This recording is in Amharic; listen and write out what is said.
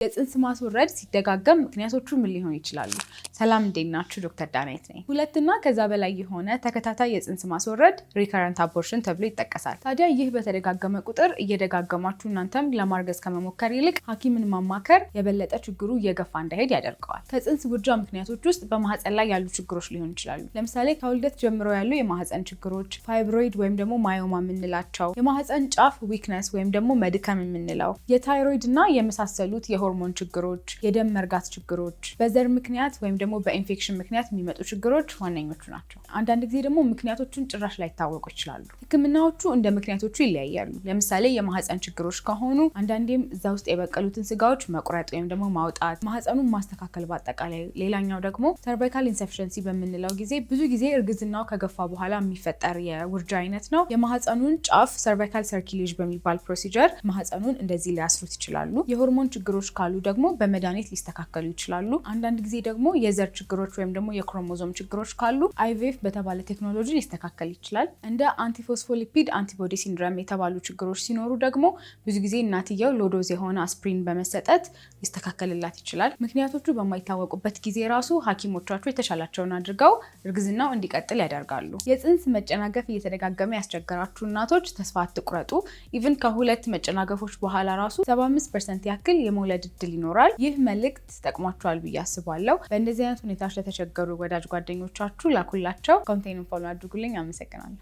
የጽንስ ማስወረድ ሲደጋገም ምክንያቶቹ ምን ሊሆኑ ይችላሉ? ሰላም እንዴት ናችሁ? ዶክተር ዳናይት ነኝ። ሁለትና ከዛ በላይ የሆነ ተከታታይ የጽንስ ማስወረድ ሪከረንት አቦርሽን ተብሎ ይጠቀሳል። ታዲያ ይህ በተደጋገመ ቁጥር እየደጋገማችሁ እናንተም ለማርገዝ ከመሞከር ይልቅ ሐኪምን ማማከር የበለጠ ችግሩ እየገፋ እንዳይሄድ ያደርገዋል። ከጽንስ ውርጃ ምክንያቶች ውስጥ በማህፀን ላይ ያሉ ችግሮች ሊሆኑ ይችላሉ። ለምሳሌ ከውልደት ጀምሮ ያሉ የማህፀን ችግሮች፣ ፋይብሮይድ ወይም ደግሞ ማዮማ የምንላቸው፣ የማህፀን ጫፍ ዊክነስ ወይም ደግሞ መድከም የምንለው፣ የታይሮይድ እና የመሳሰሉት የሆርሞን ችግሮች፣ የደም መርጋት ችግሮች፣ በዘር ምክንያት ወይም ደግሞ በኢንፌክሽን ምክንያት የሚመጡ ችግሮች ዋነኞቹ ናቸው። አንዳንድ ጊዜ ደግሞ ምክንያቶቹን ጭራሽ ላይታወቁ ይችላሉ። ህክምናዎቹ እንደ ምክንያቶቹ ይለያያሉ። ለምሳሌ የማህፀን ችግሮች ከሆኑ አንዳንዴም እዛ ውስጥ የበቀሉትን ስጋዎች መቁረጥ ወይም ደግሞ ማውጣት፣ ማህፀኑን ማስተካከል በአጠቃላይ። ሌላኛው ደግሞ ሰርቫይካል ኢንሰፊሸንሲ በምንለው ጊዜ ብዙ ጊዜ እርግዝናው ከገፋ በኋላ የሚፈጠር የውርጃ አይነት ነው። የማህፀኑን ጫፍ ሰርቫይካል ሰርኪሌጅ በሚባል ፕሮሲጀር ማህፀኑን እንደዚህ ሊያስሩት ይችላሉ። የሆርሞን ችግሮች ካሉ ደግሞ በመድኃኒት ሊስተካከሉ ይችላሉ። አንዳንድ ጊዜ ደግሞ የዘር ችግሮች ወይም ደግሞ የክሮሞዞም ችግሮች ካሉ አይቪኤፍ በተባለ ቴክኖሎጂ ሊስተካከል ይችላል። እንደ አንቲፎስፎሊፒድ አንቲቦዲ ሲንድረም የተባሉ ችግሮች ሲኖሩ ደግሞ ብዙ ጊዜ እናትየው ሎዶዝ የሆነ አስፕሪን በመሰጠት ሊስተካከልላት ይችላል። ምክንያቶቹ በማይታወቁበት ጊዜ ራሱ ሐኪሞቻችሁ የተሻላቸውን አድርገው እርግዝናው እንዲቀጥል ያደርጋሉ። የጽንስ መጨናገፍ እየተደጋገመ ያስቸገራችሁ እናቶች ተስፋ አትቁረጡ። ኢቭን ከሁለት መጨናገፎች በኋላ ራሱ 75% ያክል የመውለድ እድል ይኖራል። ይህ መልእክት ተጠቅሟቸዋል ብዬ አስባለሁ። በእንደዚህ አይነት ሁኔታዎች ለተቸገሩ ወዳጅ ጓደኞቻችሁ ላኩላቸው። ኮንቴንቱን ፎሎ አድርጉልኝ። አመሰግናለሁ።